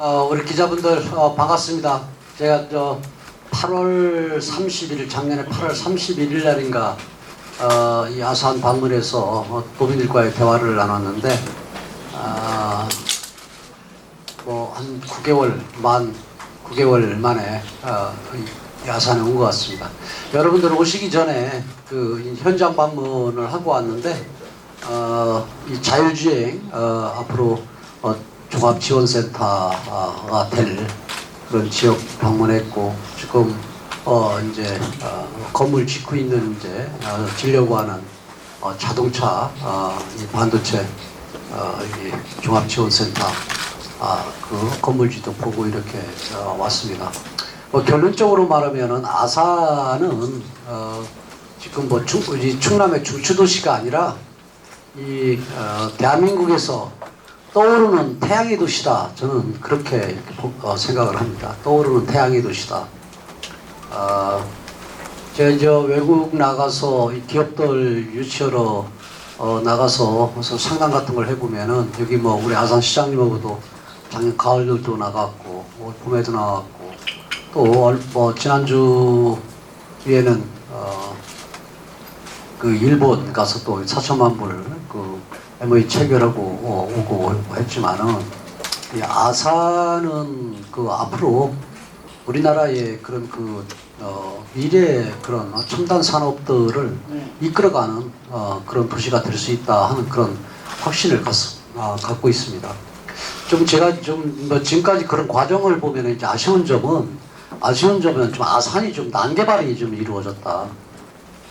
우리 기자분들 반갑습니다. 제가 8월 30일 작년에 8월 31일 날인가 이 아산 방문해서 도민들과의 대화를 나눴는데 뭐 한 9개월 만에 이 아산에 온 것 같습니다. 여러분들 오시기 전에 그 현장 방문을 하고 왔는데 이 자율주행 앞으로 종합지원센터가 될 그런 지역 방문했고, 지금 이제 건물 짓고 있는 이제 지려고 하는 자동차 이 반도체 이 종합지원센터 그 건물지도 보고 이렇게 왔습니다. 결론적으로 말하면은 아산은 지금 뭐 충남의 중추도시가 아니라 이 대한민국에서 떠오르는 태양의 도시다. 저는 그렇게 생각을 합니다. 떠오르는 태양의 도시다. 제가 외국 나가서 이 기업들 유치하러 나가서 상담 같은 걸 해보면은 여기 뭐 우리 아산 시장님하고도 작년 가을도 나갔고 봄에도 나갔고 또 뭐 지난주에는 그 일본 가서 또 4천만 불 그 MOU 체결하고 오고 했지만은 이 아산은 그 앞으로 우리나라의 그런 그 미래 그런 첨단 산업들을 이끌어가는 그런 도시가 될 수 있다 하는 그런 확신을 갖고 있습니다. 좀 제가 뭐 지금까지 그런 과정을 보면 이제 아쉬운 점은 좀 아산이 좀 난개발이 좀 이루어졌다.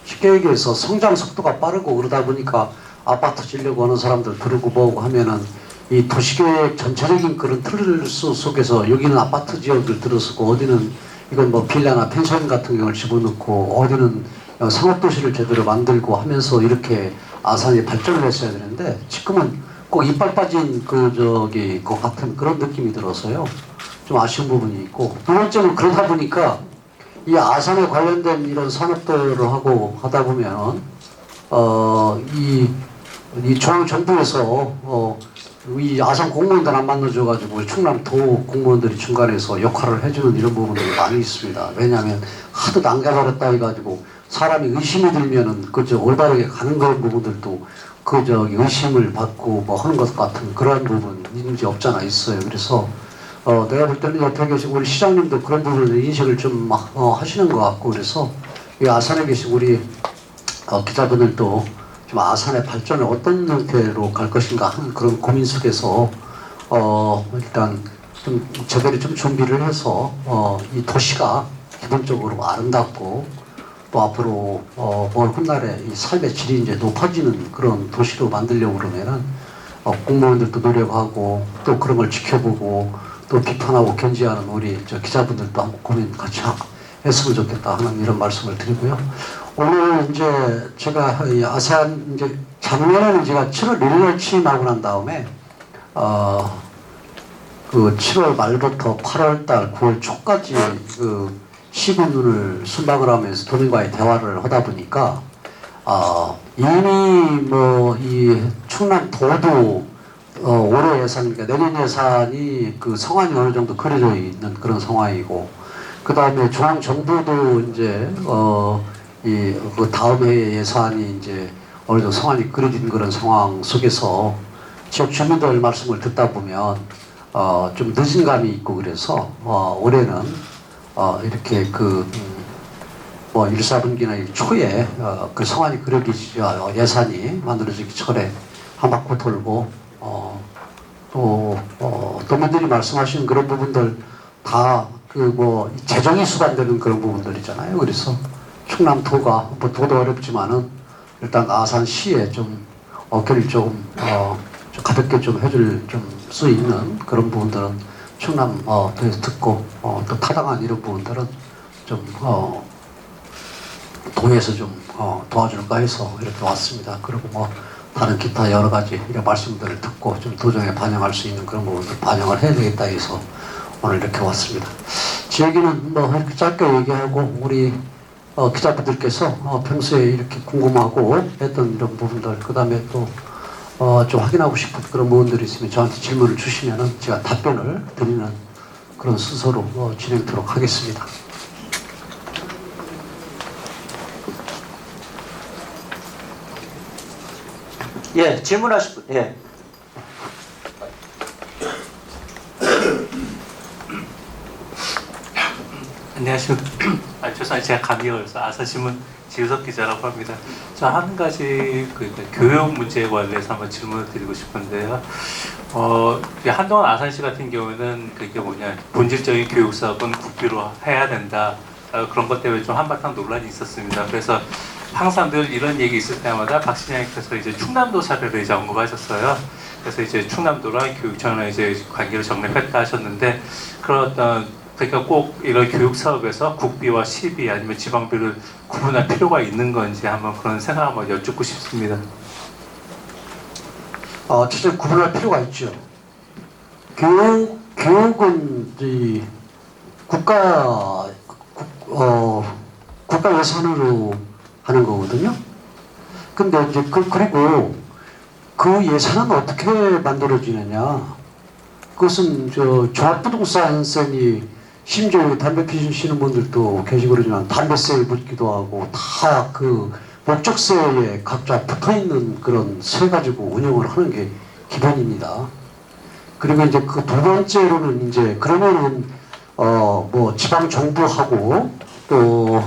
쉽게 얘기해서 성장 속도가 빠르고 그러다 보니까 아파트 지려고 하는 사람들 들고 뭐고 하면은 이 도시계획 전체적인 그런 틀 속에서 여기는 아파트 지역을 들어서고 어디는 이건 뭐 빌라나 펜션 같은 경우를 집어넣고 어디는 상업도시를 제대로 만들고 하면서 이렇게 아산이 발전을 했어야 되는데 지금은 꼭 이빨 빠진 그 같은 그런 느낌이 들어서요. 좀 아쉬운 부분이 있고, 두 번째는 그러다 보니까 이 아산에 관련된 이런 산업들을 하다 보면 이 중앙정부에서 이 아산 공무원들 안 만나줘가지고 충남도 공무원들이 중간에서 역할을 해주는 이런 부분들이 많이 있습니다. 왜냐하면 하도 난개발했다 해가지고 사람이 의심이 들면은 올바르게 가는 그런 부분들도 의심을 받고 뭐 하는 것 같은 그러한 부분 있는지 없잖아 있어요. 그래서 내가 볼 때는 옆에 계신 우리 시장님도 그런 부분을 인식을 좀 하시는 것 같고, 그래서 이 아산에 계신 우리 기자분들도 좀 아산의 발전을 어떤 형태로 갈 것인가 하는 그런 고민 속에서 일단 좀 제대로 좀 준비를 해서 이 도시가 기본적으로 아름답고 또 앞으로 먼 훗날에 이 삶의 질이 이제 높아지는 그런 도시로 만들려고 그러면은 공무원들도 노력하고 또 그런 걸 지켜보고 또 비판하고 견지하는 우리 기자분들도 한번 고민 같이 했으면 좋겠다 하는 이런 말씀을 드리고요. 오늘 이제 제가 이 아산 이제 작년에는 제가 7월 1일 취임하고 난 다음에 그 7월 말부터 8월 달 9월 초까지 그 시군을 순방을 하면서 도민과의 대화를 하다 보니까 이미 뭐 이 충남도도 올해 예산, 그러니까 내년 예산이 그 성안이 어느 정도 그려져 있는 그런 상황이고, 그 다음에 중앙정부도 이제 그 다음 해의 예산이 이제 어느 정도 성안이 그려진 그런 상황 속에서 지역 주민들 말씀을 듣다 보면 좀 늦은 감이 있고, 그래서 올해는 이렇게 뭐 1, 4분기나 초에 그 성안이 그려지지 예산이 만들어지기 전에 한 바퀴 돌고 또 도민들이 말씀하시는 그런 부분들 다 그 뭐 재정이 수반되는 그런 부분들이잖아요. 그래서 충남도가 뭐 도도 어렵지만은 일단 아산시에 좀 어깨를 좀 가볍게 좀 해줄 수 있는 그런 부분들은 충남도에서 듣고 또 타당한 이런 부분들은 좀 도에서 좀 도와줄까 해서 이렇게 왔습니다. 그리고 뭐 다른 기타 여러 가지 이런 말씀들을 듣고 좀 도정에 반영할 수 있는 그런 부분들 반영을 해야 되겠다 해서 오늘 이렇게 왔습니다. 제 얘기는 뭐 이렇게 짧게 얘기하고 우리 기자분들께서 평소에 이렇게 궁금하고 했던 이런 부분들, 그 다음에 또 좀 확인하고 싶은 그런 부분들이 있으면 저한테 질문을 주시면은 제가 답변을 드리는 그런 순서로 진행토록 하겠습니다. 예, 질문하실 분, 예. 안녕하십니까. 죄송해요. 제가 감이 걸려서 아사신문 지우석 기자라고 합니다. 저 한 가지 교육 문제에 관해서 한번 질문을 드리고 싶은데요. 한동안 아산시 같은 경우에는 그게 뭐냐, 본질적인 교육 사업은 국비로 해야 된다. 그런 것 때문에 좀 한바탕 논란이 있었습니다. 그래서 항상 늘 이런 얘기 있을 때마다 박 시장님께서 이제 충남도 사례를 이제 언급하셨어요. 그래서 이제 충남도랑 교육청이랑 이제 관계를 정립했다 하셨는데, 그런 어떤 그러니까 꼭 이런 교육 사업에서 국비와 시비 아니면 지방비를 구분할 필요가 있는 건지 한번 그런 생각 한번 여쭙고 싶습니다. 진짜 구분할 필요가 있죠. 교육은 이 국가 예산으로 하는 거거든요. 근데 이제 그리고 그 예산은 어떻게 만들어지느냐? 그것은 종합부동산세니, 심지어 담배 피우시는 분들도 계시고 그러지만 담배세를 묻기도 하고 다 그 목적세에 각자 붙어있는 그런 세 가지고 운영을 하는 게 기본입니다. 그리고 이제 그 두 번째로는 이제 그러면은 뭐 지방 정부하고 또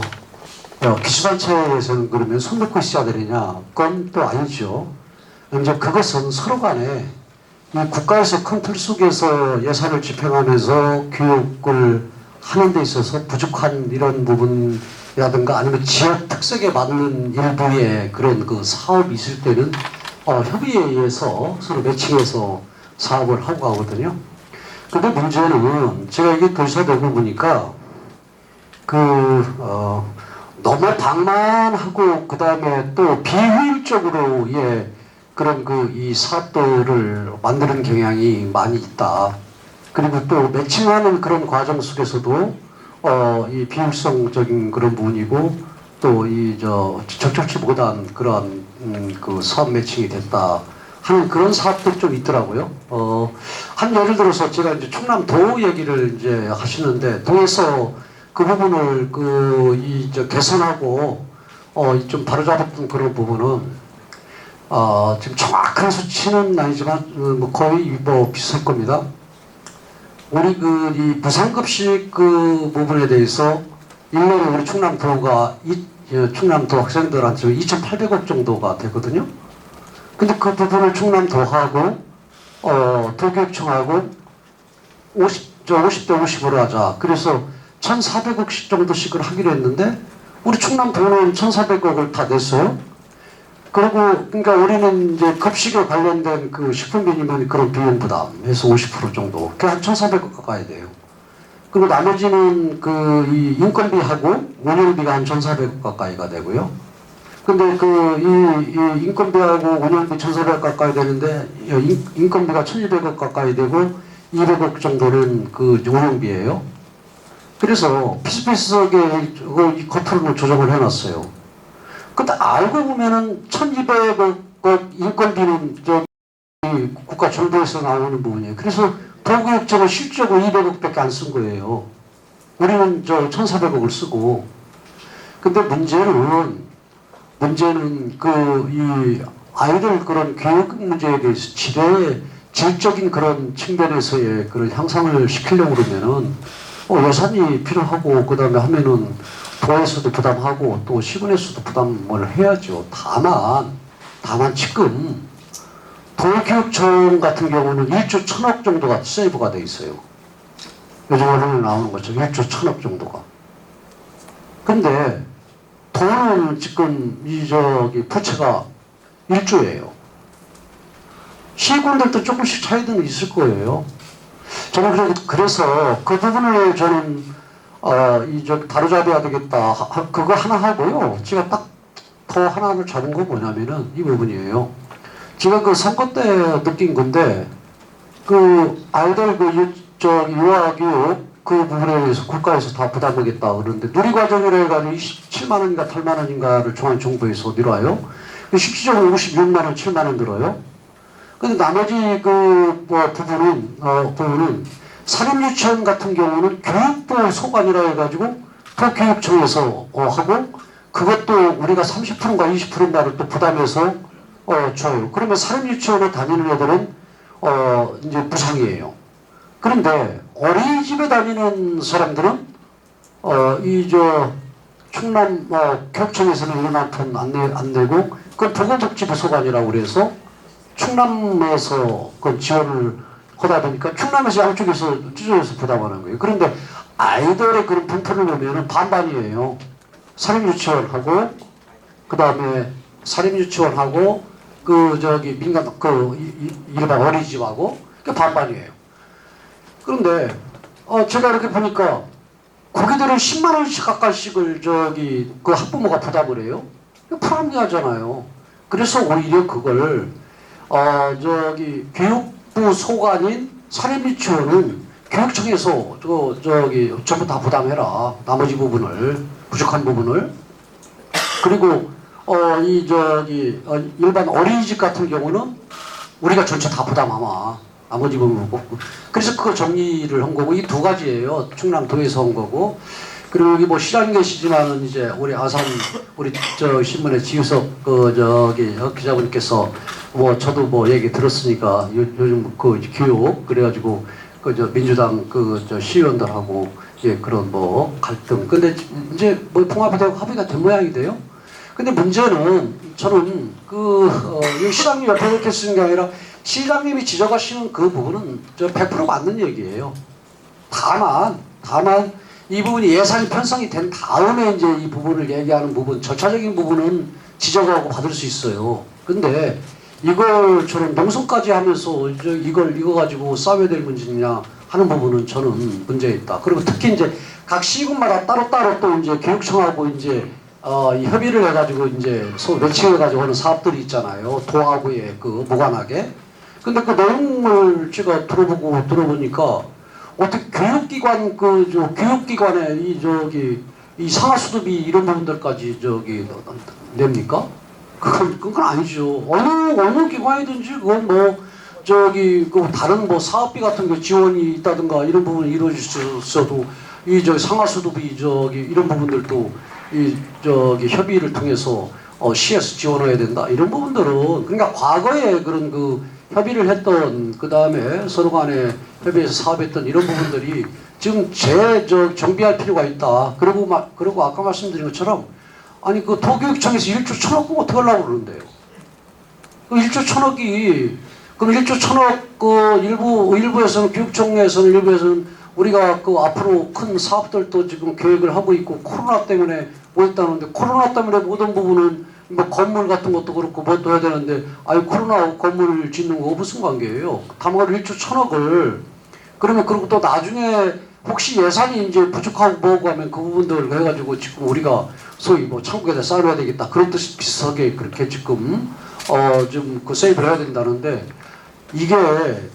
기초단체에서는 그러면 손 놓고 있어야 되느냐? 그건 또 아니죠. 이제 그것은 서로 간에 이 국가에서 큰 틀 속에서 예산을 집행하면서 교육을 하는 데 있어서 부족한 이런 부분이라든가 아니면 지역 특색에 맞는 일부의 그런 그 사업이 있을 때는 협의에 의해서 서로 매칭해서 사업을 하고 가거든요. 근데 문제는 제가 이게 도시사되고 보니까 너무 방만하고 그 다음에 또 비효율적으로 그런 이 사업들을 만드는 경향이 많이 있다. 그리고 또 매칭하는 그런 과정 속에서도 이 비효율성적인 그런 부분이고 또 적절치 못한 그런 그 사업 매칭이 됐다 하는 그런 사업도 좀 있더라고요. 한 예를 들어서 제가 이제 충남도 얘기를 이제 하시는데 도에서 그 부분을 개선하고 좀 바로잡았던 그런 부분은 지금 정확한 수치는 아니지만 뭐 거의 뭐 비슷할 겁니다. 우리 이 무상급식 그 부분에 대해서 1년에 우리 충남도가 충남도 학생들한테 2,800억 정도가 되거든요. 근데 그 부분을 충남도하고 도교육청하고 50대 50으로 하자. 그래서 1,400억씩 정도씩을 하기로 했는데 우리 충남도는 1,400억을 다 냈어요. 그러니까 우리는 이제 급식에 관련된 그 식품비니면 그런 비용 부담해서 50% 정도, 그 한 1,400억 가까이 돼요. 그리고 나머지는 이 인건비하고 운영비가 한 1,400억 가까이가 되고요. 근데 이 인건비하고 운영비 1,400억 가까이 되는데 인건비가 1,200억 가까이 되고 200억 정도는 그 운영비예요. 그래서 비슷비슷하게 이 겉으로 조정을 해놨어요. 근데 알고 보면은 1,200억 인건비는 국가 정부에서 나오는 부분이에요. 그래서 도교육청은 실적으로 200억밖에 안 쓴 거예요. 우리는 1,400억을 쓰고. 근데 문제는 이 아이들 그런 교육 문제에 대해서 질적인 그런 측면에서의 그런 향상을 시키려고 그러면은 예산이 필요하고 그 다음에 하면은 도에서도 부담하고 또 시군에서도 부담을 해야죠. 다만 지금 도교육청 같은 경우는 1조 1,000억 정도가 세이브가 돼 있어요. 요즘 언론에 나오는 것처럼 1조 1,000억 정도가. 근데 도는 지금 부채가 1조예요. 시군들도 조금씩 차이는 있을 거예요. 저는 그래서 그 부분을 저는 바로잡아야 되겠다. 그거 하나 하고요. 제가 딱 더 하나를 잡은 거 뭐냐면은 이 부분이에요. 제가 그 선거 때 느낀 건데, 아이들 유아교육 그 부분에 대해서 국가에서 다 부담하겠다 그러는데, 누리과정이라 해가지고 27만원인가 8만원인가를 중앙정부에서 내려와요. 실질적으로 56만원, 7만원 들어요. 근데 나머지 부분은 사립유치원 같은 경우는 교육부 소관이라 해가지고 도교육청에서 하고 그것도 우리가 30%인가 20%인가를 또 부담해서 줘요. 그러면 사립유치원에 다니는 애들은 이제 무상이에요. 그런데 어린이집에 다니는 사람들은 충남 교육청에서는 이런 한푼 안 내고 그건 보건복지부 소관이라고 그래서 충남에서 그 지원을 하다 보니까 충남에서 양쪽에서 찢어져서 부담하는 거예요. 그런데 아이들의 그런 분포를 보면은 반반이에요. 사립유치원하고 그 다음에 사립유치원하고 민간 일반 어린이집하고 반반이에요. 그런데 제가 이렇게 보니까 거기들은 10만 원씩 가까이씩을 그 학부모가 부담을 해요. 불합리하잖아요. 그래서 오히려 그걸 교육부 소관인 사립유치원은 교육청에서 전부 다 부담해라. 나머지 부분을 부족한 부분을. 그리고 일반 어린이집 같은 경우는 우리가 전체 다 부담하마. 나머지 부분은 없고. 그래서 그거 정리를 한 거고 이 두 가지예요. 충남도에서 한 거고. 그리고 여기 뭐 시장 계시지만은 이제 우리 아산 우리 신문의 지우석 기자분께서 뭐 저도 뭐 얘기 들었으니까 요즘 그 교육 그래가지고 민주당 시의원들하고 그런 뭐 갈등. 근데 이제 뭐 통합되고 합의가 된 모양이돼요. 근데 문제는 저는 시장님 옆에 이렇게 쓰는 게 아니라 시장님이 지적하시는 그 부분은 100% 맞는 얘기예요. 다만 이 부분이 예산이 편성이 된 다음에 이제 이 부분을 얘기하는 부분, 절차적인 부분은 지적하고 받을 수 있어요. 근데 이걸 저는 농성까지 하면서 이거 가지고 싸워야 될 문제냐 하는 부분은 저는 문제 있다. 그리고 특히 이제 각 시군마다 따로따로 또 이제 교육청하고 이제 이 협의를 해가지고 이제 매칭해가지고 하는 사업들이 있잖아요. 도하고의 무관하게. 근데 그 내용을 제가 들어보니까 어떻게 교육기관 교육기관에 이 상하수도비 이런 부분들까지 냅니까? 그건 아니죠. 어느 기관이든지 그건 다른 뭐 사업비 같은 게 지원이 있다든가 이런 부분이 이루어질 수 있어도 상하수도비 이런 부분들도 협의를 통해서 시에서 지원해야 된다 이런 부분들은 그러니까 과거에 그런 협의를 했던 그 다음에 서로 간에 협의해서 사업했던 이런 부분들이 지금 정비할 필요가 있다. 그리고 아까 말씀드린 것처럼 아니 도교육청에서 1조 1,000억 어떻게 하려고 그러는데요? 1조 1,000억이 그럼 1조 1,000억 일부에서는 교육청에서는 일부에서는 우리가 앞으로 큰 사업들도 지금 계획을 하고 있고 코로나 때문에 못 했다는데 코로나 때문에 모든 부분은 뭐 건물 같은 것도 그렇고 뭣도 해야 되는데 코로나 건물을 짓는 거 무슨 관계예요? 다만 1조 1,000억을 그러면 그리고 또 나중에 혹시 예산이 이제 부족하고 뭐고 하면 그 부분들 해가지고 지금 우리가 소위 뭐 창국에다 쌓아야 되겠다 그런 뜻이 비슷하게 그렇게 지금 좀 세이브를 해야 된다는데 이게 왜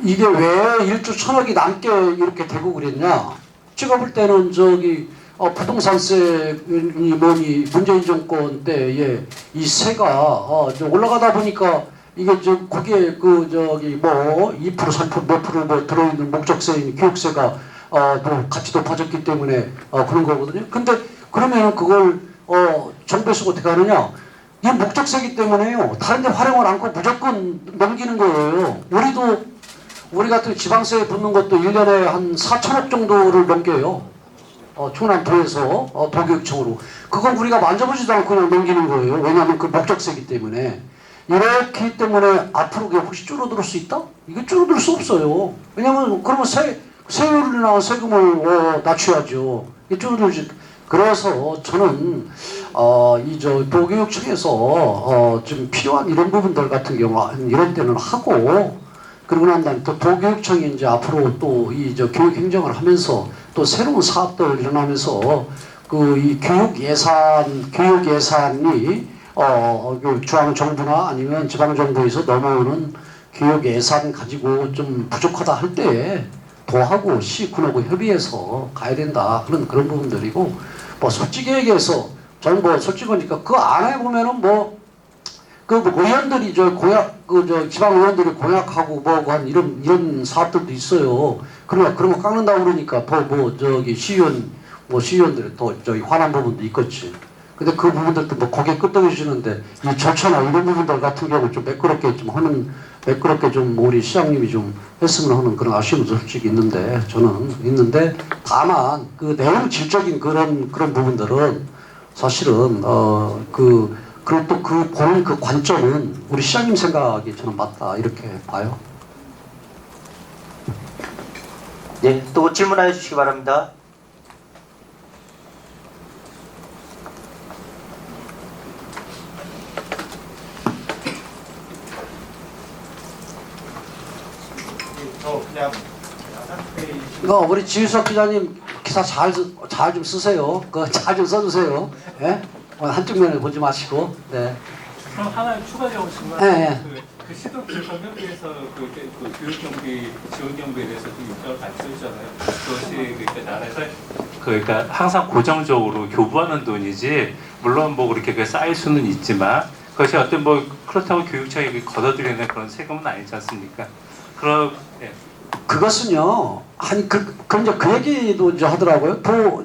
1조 1,000억이 남게 이렇게 되고 그랬냐? 제가 볼 때는 부동산세니 뭐니 문재인 정권 때에 이 세가 올라가다 보니까 이게 거기에 2% 3% 몇 프로 뭐 들어있는 목적세인 교육세가 또 같이 높아졌기 때문에 그런 거거든요. 근데 그러면은 그걸 정부에서 어떻게 하느냐? 이게 목적세기 때문에요. 다른 데 활용을 않고 무조건 넘기는 거예요. 우리 같은 지방세에 붙는 것도 1년에 한 4천억 정도를 넘겨요. 충남도에서 도교육청으로. 그건 우리가 만져보지도 않고 그냥 넘기는 거예요. 왜냐하면 그 목적세기 때문에. 이렇기 때문에 앞으로 그게 혹시 줄어들 수 있다? 이게 줄어들 수 없어요. 왜냐하면 그러면 세율이나 세금을 낮춰야죠. 이게 줄어들지. 그래서 저는 도교육청에서 좀 필요한 이런 부분들 같은 경우 이런 때는 하고 그러고 난 다음에 또 도교육청이 이제 앞으로 또 교육 행정을 하면서 또 새로운 사업들 일어나면서 이 교육 예산이 중앙 정부나 아니면 지방 정부에서 넘어오는 교육 예산 가지고 좀 부족하다 할 때 도하고 시군하고 협의해서 가야 된다 그런 부분들이고 뭐 솔직히 얘기해서 저는 뭐 솔직하니까 그 안에 보면은 뭐 뭐 의원들이 저 공약 그 저 지방 의원들이 공약하고 뭐고 한 이런 사업들도 있어요. 그런 거 깎는다 그러니까 더 뭐 저기 시의원들이 더 저기 화난 부분도 있겠지. 근데 그 부분들도 뭐 고개 끄덕여 주는데 이 절차나 이런 부분들 같은 경우 좀 매끄럽게 좀 우리 시장님이 좀 했으면 하는 그런 아쉬움도 솔직히 있는데 다만 그 내용 질적인 그런 부분들은 사실은 그리고 또 그 보는 그 관점은 우리 시장님 생각이 저는 맞다 이렇게 봐요. 네, 또 질문해 주시기 바랍니다. 그냥 우리 지유석 기자님 기사 잘 좀 쓰세요. 잘 좀 써주세요. 예? 한쪽 면을 보지 마시고. 네. 그럼 하나 추가적으로 질문. 예. 그 시도교섭 협의에서 그 교육 경비 지원 경비에 대해서 좀 요청을 많이 쓰잖아요. 그것이 그러니까 나라에서 그러니까 항상 고정적으로 교부하는 돈이지 물론 뭐 그렇게 쌓일 수는 있지만 그것이 어떤 뭐 그렇다고 교육청이 걷어들이는 그런 세금은 아니지 않습니까? 그럼 예. 그것은요. 이제 그 얘기도 이제 하더라고요.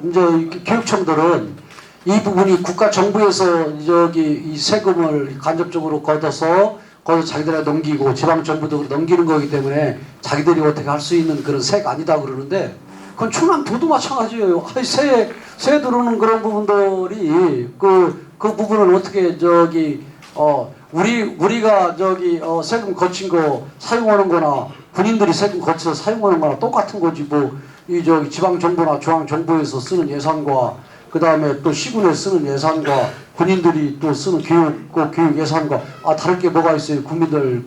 이제 교육청들은 이 부분이 국가 정부에서 이 세금을 간접적으로 거둬서 자기들에 넘기고 지방 정부도 넘기는 거기 때문에 자기들이 어떻게 할 수 있는 그런 세가 아니다 그러는데 그건 충남도도 마찬가지예요. 세 들어오는 그런 부분들이 그 부분을 어떻게 우리가 세금 거친 거 사용하는 거나 군인들이 세금 거쳐서 사용하는 거나 똑같은 거지 뭐 지방 정부나 중앙 정부에서 쓰는 예산과 그 다음에 또 시군에 쓰는 예산과 군인들이 또 쓰는 교육 예산과 다를 게 뭐가 있어요. 국민들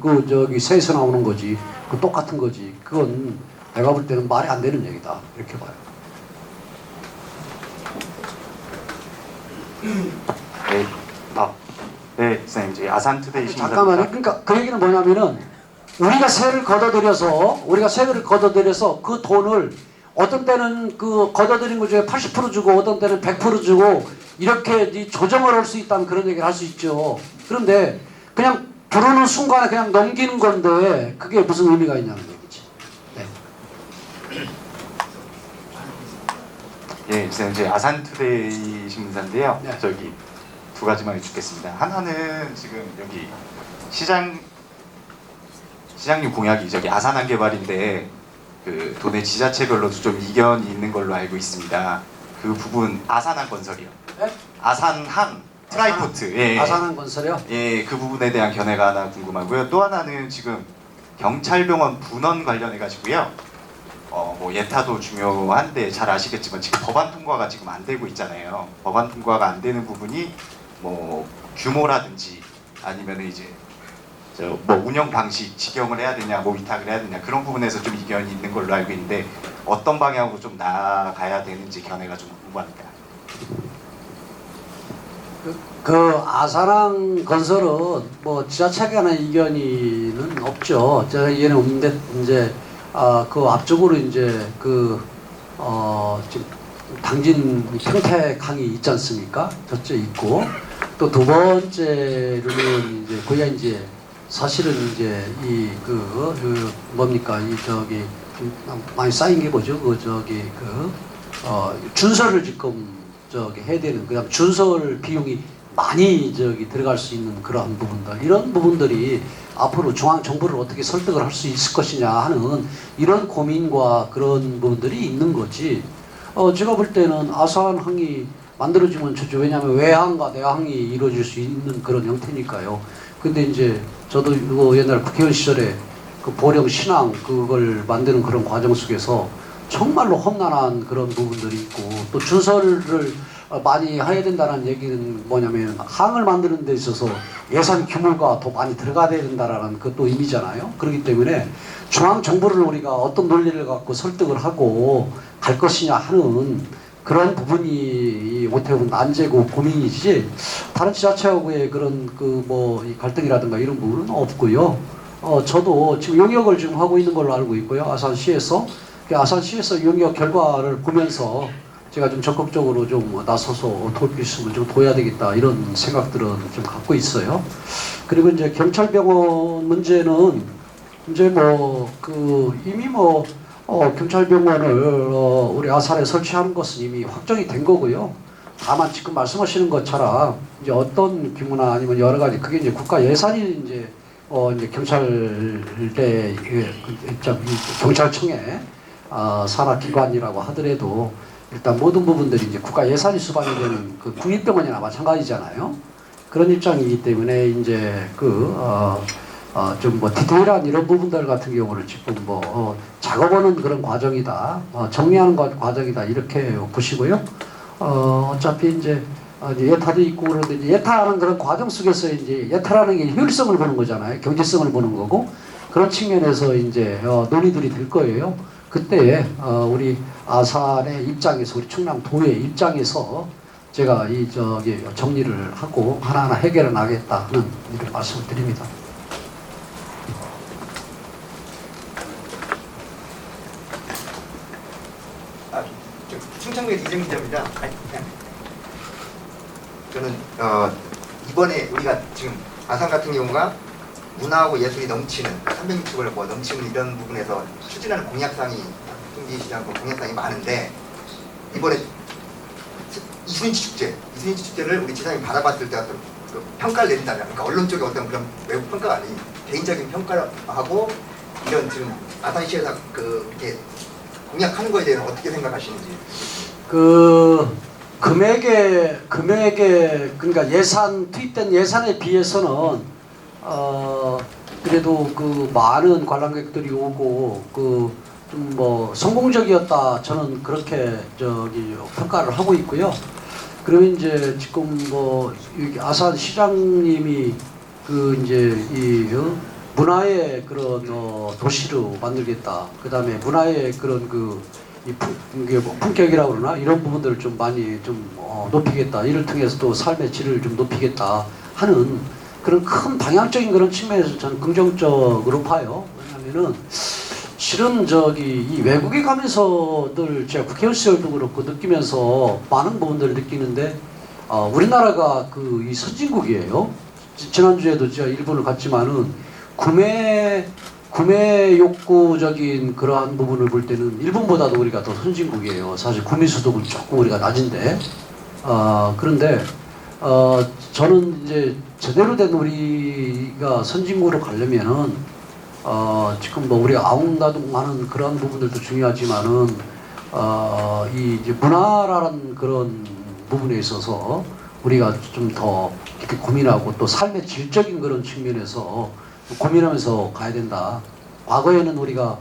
세에서 나오는 거지. 똑같은 거지. 그건 내가 볼 때는 말이 안 되는 얘기다. 이렇게 봐요. 네, 네, 선생님 저희 아산투데이 신문사. 잠깐만요. 그러니까 그 얘기는 뭐냐면은 우리가 세를 걷어들여서 그 돈을 어떤 때는 그 걷어들인 것 중에 80% 주고 어떤 때는 100% 주고 이렇게 조정을 할 수 있다는 그런 얘기를 할 수 있죠. 그런데 그냥 들어오는 순간에 그냥 넘기는 건데 그게 무슨 의미가 있냐는 얘기지. 네. 예, 선생님 저희 아산투데이 신문사인데요. 네. 저기 두 가지만 여쭙겠습니다. 하나는 지금 여기 시장님 공약이 저기 아산항 개발인데 그 도내 지자체별로도 좀 이견이 있는 걸로 알고 있습니다. 그 부분 아산항 건설이요. 네? 아산항 트라이포트. 예. 아산항 건설이요? 예, 그 부분에 대한 견해가 하나 궁금하고요. 또 하나는 지금 경찰병원 분원 관련해 가지고요. 뭐 예타도 중요한데 잘 아시겠지만 지금 법안 통과가 지금 안 되고 있잖아요. 법안 통과가 안 되는 부분이 뭐 규모라든지 아니면 이제 뭐 운영 방식 직영을 해야 되냐, 뭐 위탁을 해야 되냐 그런 부분에서 좀 이견이 있는 걸로 알고 있는데 어떤 방향으로 좀 나아가야 되는지 견해가 좀 궁금합니다. 그 아산항 건설은 뭐 지자체 간의 이견은 없죠. 제가 이해는 없는데 이제 그 앞쪽으로 이제 지금 당진 평택항이 있지 않습니까? 저쪽 있고 또 두 번째로는 이제 거기가 이제 사실은 이제 뭡니까 많이 쌓인 게 뭐죠? 준설을 지금 해야 되는 그다음 준설 비용이 많이 들어갈 수 있는 그러한 부분들 이런 부분들이 앞으로 중앙 정부를 어떻게 설득을 할 수 있을 것이냐 하는 이런 고민과 그런 부분들이 있는 거지. 제가 볼 때는 아산항이 만들어지면 좋죠. 왜냐하면 외항과 내항이 이루어질 수 있는 그런 형태니까요. 근데 이제 저도 이거 옛날 국회의원 시절에 그 보령 신항 그걸 만드는 그런 과정 속에서 정말로 험난한 그런 부분들이 있고 또 준설을 많이 해야 된다는 얘기는 뭐냐면 항을 만드는 데 있어서 예산 규모가 더 많이 들어가야 된다라는 그것도 의미잖아요. 그렇기 때문에 중앙 정부를 우리가 어떤 논리를 갖고 설득을 하고 갈 것이냐 하는 그런 부분이 어떻게 보면 난제고 고민이지 다른 지자체하고의 그런 이 갈등이라든가 이런 부분은 없고요. 저도 지금 용역을 지금 하고 있는 걸로 알고 있고요. 아산시에서 용역 결과를 보면서 제가 좀 적극적으로 좀 나서서 도울 수 있으면 좀 도와야 되겠다 이런 생각들은 좀 갖고 있어요. 그리고 이제 경찰병원 문제는 이제 뭐 그 이미 뭐 경찰병원을 우리 아산에 설치하는 것은 이미 확정이 된 거고요. 다만 지금 말씀하시는 것처럼 이제 어떤 규모나 아니면 여러 가지 그게 이제 국가 예산이 이제 이제 경찰대 경찰청의 산하기관이라고 하더라도 일단 모든 부분들이 이제 국가 예산이 수반이 되는 그 국립병원이나 마찬가지잖아요. 그런 입장이기 때문에 이제 좀 뭐 디테일한 이런 부분들 같은 경우를 지금 작업하는 그런 과정이다, 정리하는 과정이다 이렇게 보시고요. 어차피 이제 예타도 있고 그런데 이제 예타하는 그런 과정 속에서 이제 예타라는 게 효율성을 보는 거잖아요. 경제성을 보는 거고 그런 측면에서 이제 논의들이 될 거예요. 그때 우리 아산의 입장에서 우리 충남도의 입장에서 제가 정리를 하고 하나하나 해결해 나가겠다는 이런 말씀을 드립니다. 충청도의 이정 기자입니다. 저는 이번에 우리가 지금 아산 같은 경우가 문화하고 예술이 넘치는 360을 넘치는 이런 부분에서 추진하는 공약상이 통지시장 공약상이 많은데 이번에 이순신 축제를 우리 지사님이 받아봤을 때 어떤 그 평가를 내린다면 그러니까 언론 쪽에 어떤 그런 외부 평가가 아닌 개인적인 평가를 하고 이런 지금 아산시에서 이렇게 공약하는 거에 대해서 어떻게 생각하시는지. 금액에 그러니까 투입된 예산에 비해서는 그래도 그 많은 관람객들이 오고 좀 성공적이었다 저는 그렇게 평가를 하고 있고요. 그러면 이제 지금 아산 시장님이 문화의 그런 도시로 만들겠다. 그 다음에 문화의 그런 품격이라고 그러나 이런 부분들을 좀 많이 높이겠다. 이를 통해서 또 삶의 질을 좀 높이겠다 하는 그런 큰 방향적인 그런 측면에서 저는 긍정적으로 봐요. 왜냐하면은 실은 이 외국에 가면서들 제가 국회의원 시절도 그렇고 느끼면서 많은 부분들을 느끼는데 우리나라가 이 선진국이에요. 지난주에도 제가 일본을 갔지만은 구매 욕구적인 그러한 부분을 볼 때는 일본보다도 우리가 더 선진국이에요. 사실 구매 수도는 조금 우리가 낮은데 그런데 저는 이제 제대로 된 우리가 선진국으로 가려면은 지금 우리가 아웅다둥하는 그런 부분들도 중요하지만은 이제 문화라는 그런 부분에 있어서 우리가 좀 더 이렇게 고민하고 또 삶의 질적인 그런 측면에서 고민하면서 가야 된다. 과거에는 우리가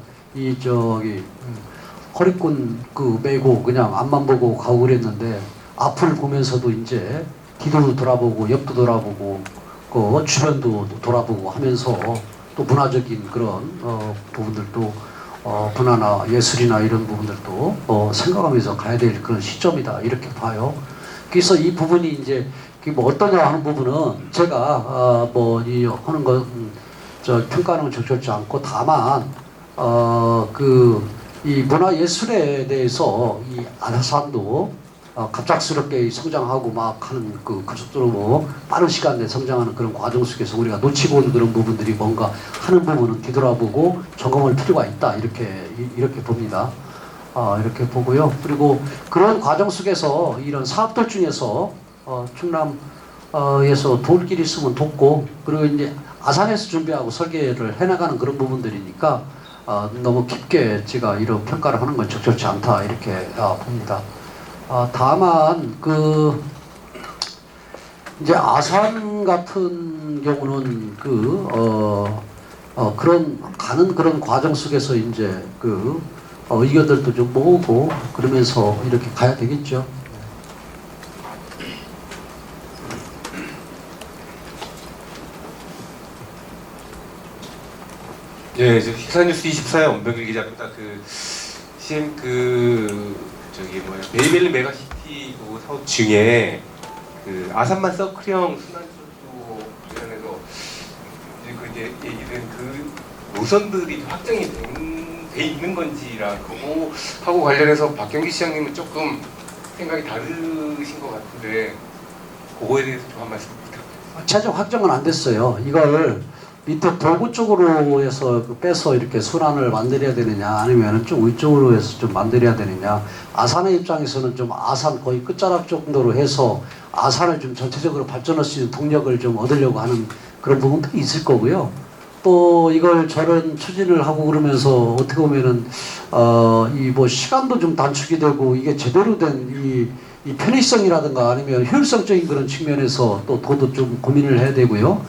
허리끈 메고 그냥 앞만 보고 가고 그랬는데 앞을 보면서도 이제 뒤도 돌아보고 옆도 돌아보고 주변도 돌아보고 하면서 또 문화적인 그런 부분들도 문화나 예술이나 이런 부분들도 생각하면서 가야 될 그런 시점이다 이렇게 봐요. 그래서 이 부분이 이제 어떠냐 하는 부분은 제가 하는 건 평가는 적절치 않고 다만 이 문화 예술에 대해서 이 아산도 갑작스럽게 성장하고 막 하는 가속도로 빠른 시간 내에 성장하는 그런 과정 속에서 우리가 놓치고 온 그런 부분들이 뭔가 하는 부분은 뒤돌아보고 점검할 필요가 있다 이렇게 봅니다. 이렇게 보고요. 그리고 그런 과정 속에서 이런 사업들 중에서 충남에서 도울 길이 있으면 돕고 그리고 이제 아산에서 준비하고 설계를 해나가는 그런 부분들이니까 너무 깊게 제가 이런 평가를 하는 건 적절치 않다 이렇게 봅니다. 다만 이제 아산 같은 경우는 그런 가는 그런 과정 속에서 이제 의견들도 좀 모으고 그러면서 이렇게 가야 되겠죠. 예, 시사뉴스 24의 엄병길 기자입니다. 베이밀리 메가시티 사업 중에 아산만 서클형 순환철도 관련해서 이제 얘기는 노선들이 확정이 돼 있는 건지라고 하고 관련해서 박경기 시장님은 조금 생각이 다르신 것 같은데 그거에 대해서 좀 한 말씀 부탁드립니다. 최종 확정은 안 됐어요. 이걸 밑에 도구 쪽으로 해서 빼서 이렇게 순환을 만들어야 되느냐, 아니면 좀 위쪽으로 해서 좀 만들어야 되느냐. 아산의 입장에서는 좀 아산 거의 끝자락 정도로 해서 아산을 좀 전체적으로 발전할 수 있는 동력을 좀 얻으려고 하는 그런 부분도 있을 거고요. 또 이걸 저런 추진을 하고 그러면서 어떻게 보면은 이 뭐 시간도 좀 단축이 되고 이게 제대로 된 이 편의성이라든가 아니면 효율성적인 그런 측면에서 또 더도 좀 고민을 해야 되고요.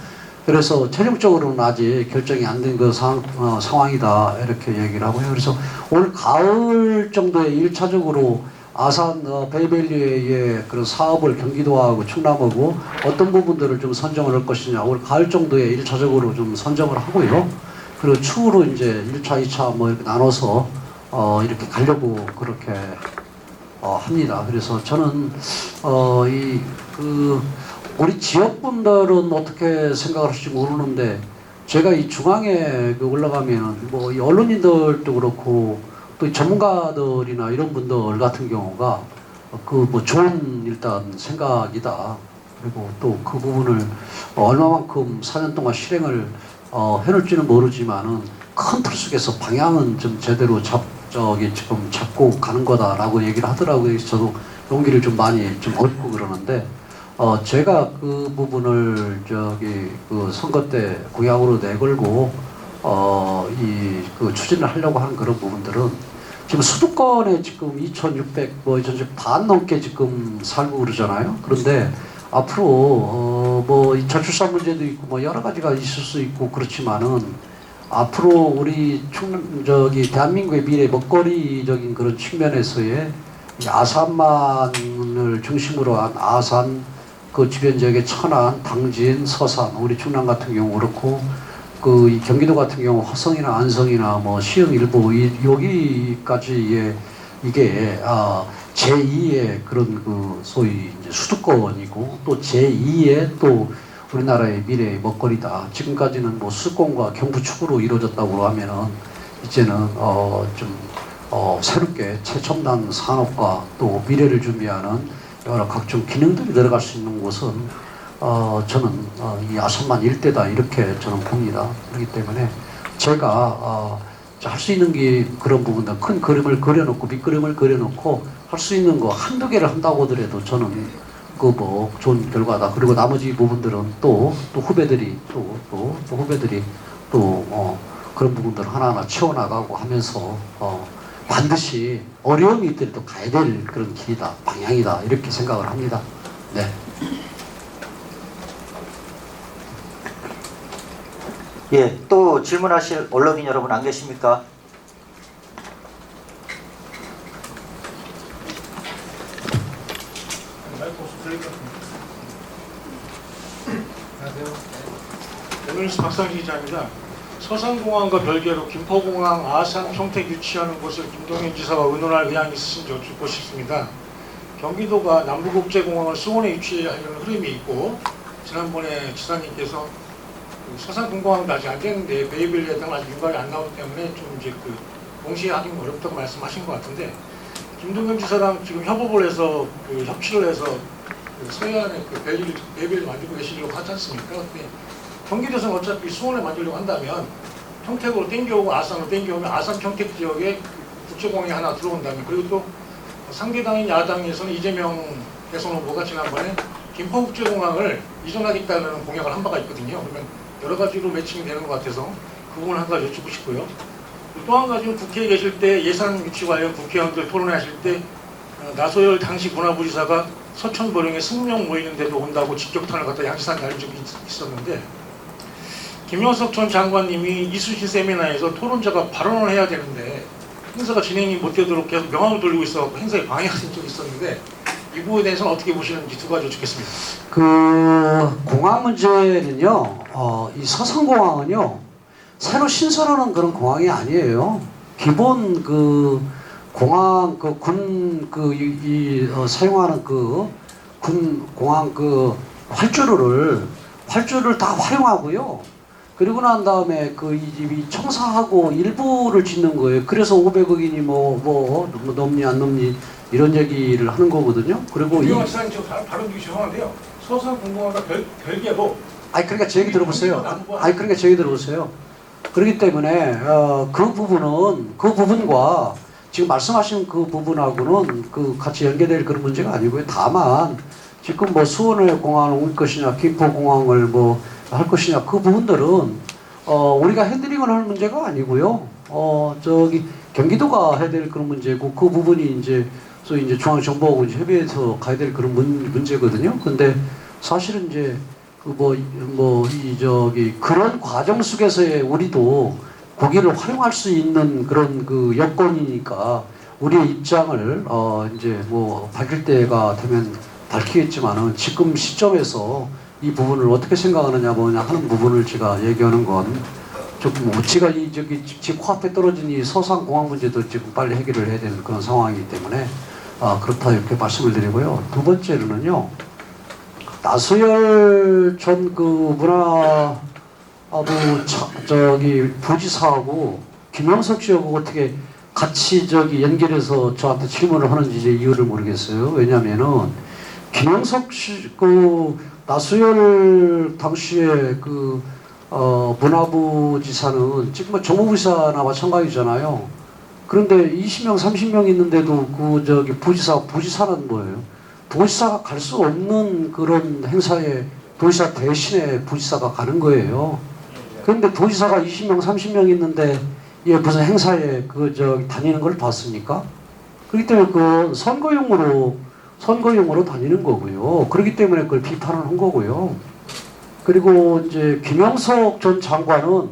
그래서 최종적으로는 아직 결정이 안 된 그 상황이다 이렇게 얘기를 하고요. 그래서 올 가을 정도에 1차적으로 아산 베이밸리의 그런 사업을 경기도하고 충남하고 어떤 부분들을 좀 선정을 할 것이냐, 올 가을 정도에 1차적으로 좀 선정을 하고요. 그리고 추후로 이제 1차, 2차 뭐 이렇게 나눠서 이렇게 가려고 그렇게 합니다. 그래서 저는 우리 지역 분들은 어떻게 생각을 하실지 모르는데, 제가 이 중앙에 올라가면 뭐 이 언론인들도 그렇고 또 전문가들이나 이런 분들 같은 경우가 그 뭐 좋은 일단 생각이다. 그리고 또 그 부분을 얼마만큼 4년 동안 실행을 해놓을지는 모르지만은 큰 틀 속에서 방향은 좀 제대로 지금 잡고 가는 거다라고 얘기를 하더라고요. 그래서 저도 용기를 좀 많이 좀 얻고 그러는데, 제가 그 부분을 그 선거 때 공약으로 내걸고 그 추진을 하려고 하는 그런 부분들은 지금 수도권에 지금 2,600 뭐 2,600 반 넘게 지금 살고 그러잖아요. 그런데 앞으로 뭐 이 저출산 문제도 있고 뭐 여러 가지가 있을 수 있고 그렇지만은 앞으로 우리 대한민국의 미래 먹거리적인 그런 측면에서의 이 아산만을 중심으로 한 아산 그 주변 지역의 천안, 당진, 서산, 우리 충남 같은 경우 그렇고 그 이 경기도 같은 경우 화성이나 안성이나 뭐 시흥 일부 여기까지의 이게 제2의 그런 그 소위 이제 수도권이고 또 제2의 또 우리나라의 미래의 먹거리다. 지금까지는 뭐 수도권과 경부 축으로 이루어졌다고 하면은 이제는 새롭게 최첨단 산업과 또 미래를 준비하는 여러 각종 기능들이 들어갈 수 있는 곳은 저는 이 아산만 일대다 이렇게 저는 봅니다. 그렇기 때문에 제가 할 수 있는 게 그런 부분들, 큰 그림을 그려놓고 밑그림을 그려놓고 할 수 있는 거 한두 개를 한다고 하더라도 저는 그 뭐 좋은 결과다. 그리고 나머지 부분들은 또 후배들이 후배들이 그런 부분들을 하나하나 채워나가고 하면서 반드시 어려움이 있더라도 가야 될 그런 길이다, 방향이다 이렇게 생각을 합니다. 네. 예, 또 질문하실 언론인 여러분 안 계십니까? 안녕하세요. 대전뉴스 박상기 기자입니다. 서산공항과 별개로 김포공항, 아산, 평택 유치하는 것을 김동연 지사와 의논할 의향이 있으신지 여쭙고 싶습니다. 경기도가 남부국제공항을 수원에 유치하려는 흐름이 있고, 지난번에 지사님께서 서산공항도 아직 안 되는데 베이빌리에 대한 아직 윤곽이 안 나오기 때문에 좀 이제 동시에 하기는 어렵다고 말씀하신 것 같은데, 김동연 지사랑 지금 협업을 해서 협치를 해서 서해안에 베이빌리 만들고 계시려고 하지 않습니까? 근데 경기도에서는 어차피 수원에 만들려고 한다면 평택으로 땡겨오고 아산으로 땡겨오면 아산 평택 지역에 국제공항이 하나 들어온다면, 그리고 또 상대당인 야당에서는 이재명 대선 후보가 지난번에 김포국제공항을 이전하겠다는 공약을 한 바가 있거든요. 그러면 여러 가지로 매칭이 되는 것 같아서 그 부분을 한 가지 여쭙고 싶고요. 또 한 가지는 국회에 계실 때 예산 유치 관련 국회의원들 토론하실 때 나소열 당시 군화부지사가 서천 보령에 20명 모이는데도 온다고 직격탄을 갖다 양지산에 날린 적이 있었는데, 김영석 전 장관님이 이수시 세미나에서 토론자가 발언을 해야 되는데 행사가 진행이 못 되도록 계속 명함을 돌리고 있어 행사에 방해가 된 적이 있었는데, 이 부분에 대해서는 어떻게 보시는지 두 가지 여쭙겠습니다. 그 공항 문제는요, 이 서산공항은요 새로 신설하는 그런 공항이 아니에요. 기본 그 공항 사용하는 군 공항 활주로를 다 활용하고요. 그리고 난 다음에 이 청사하고 일부를 짓는 거예요. 그래서 500억이니 뭐 넘니 안 넘니 이런 얘기를 하는 거거든요. 그리고 김용환 지사님 저 발언 주기 죄송한데요. 소상공무원과 별개로 아니 그러니까 제 얘기 들어보세요. 아니 그러니까 제 얘기 들어보세요. 그렇기 때문에 그 부분과 지금 말씀하신 그 부분하고는 그 같이 연계될 그런 문제가 아니고요. 다만 지금 뭐 수원을 공항을 올 것이냐, 김포공항을 뭐 할 것이냐 그 부분들은 우리가 해드리거나 할 문제가 아니고요. 저기 경기도가 해야 될 그런 문제고 그 부분이 이제 소위 이제 중앙정부하고 이제 협의해서 가야 될 그런 문제거든요. 근데 사실은 이제 그런 과정 속에서의 우리도 고기를 활용할 수 있는 그런 그 여건이니까 우리의 입장을 이제 뭐 밝힐 때가 되면 밝히겠지만은 지금 시점에서 이 부분을 어떻게 생각하느냐 뭐냐 하는 부분을 제가 얘기하는 건 조금 우치가 지금 코앞에 떨어진 이 서상공항 문제도 지금 빨리 해결을 해야 되는 그런 상황이기 때문에 그렇다 이렇게 말씀을 드리고요. 두 번째로는요. 나수열 전 그 부지사하고 김영석 씨하고 어떻게 같이 연결해서 저한테 질문을 하는지 이제 이유를 모르겠어요. 왜냐면은 김영석 씨 나수열 당시에 문화부 지사는 지금 뭐 정무부지사나 마찬가지잖아요. 그런데 20명, 30명 있는데도 부지사는 뭐예요? 도지사가 갈 수 없는 그런 행사에 도지사 대신에 부지사가 가는 거예요. 그런데 도지사가 20명, 30명 있는데 무슨 행사에 다니는 걸 봤습니까? 그렇기 때문에 그 선거용으로 다니는 거고요. 그렇기 때문에 그걸 비판을 한 거고요. 그리고 이제 김영석 전 장관은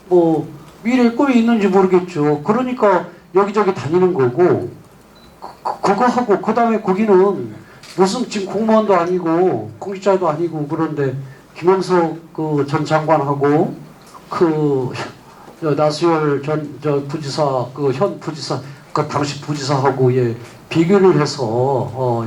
뭐 미래의 꿈이 있는지 모르겠죠. 그러니까 여기저기 다니는 거고 그거 하고 그 다음에 거기는 무슨 지금 공무원도 아니고 공직자도 아니고 그런데 김영석 전 장관하고 나수열 전 부지사 현 부지사 당시 부지사하고 비교를 해서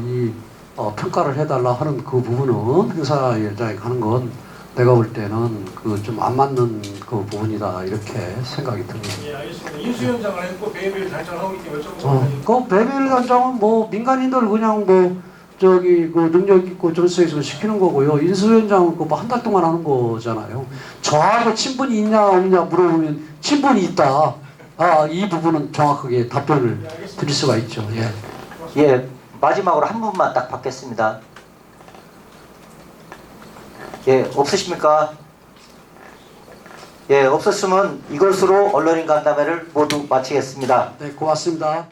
평가를 해달라 하는 그 부분은 행사일장에 가는 건 내가 볼 때는 좀 안 맞는 그 부분이다 이렇게 생각이 듭니다. 예, 알겠습니다. 인수위원장을 했고 배배를 단장하고 있기 때문에 여쭤보는 그 배벨 단장은 뭐 민간인들 그냥 능력 있고 전수해서 시키는 거고요. 인수위원장은 한 달 동안 하는 거잖아요. 저하고 친분이 있냐 없냐 물어보면 친분이 있다. 이 부분은 정확하게 답변을 드릴 수가 있죠. 예. 예, 마지막으로 한 분만 딱 받겠습니다. 예, 없으십니까? 예, 없었으면 이것으로 언론인 간담회를 모두 마치겠습니다. 네, 고맙습니다.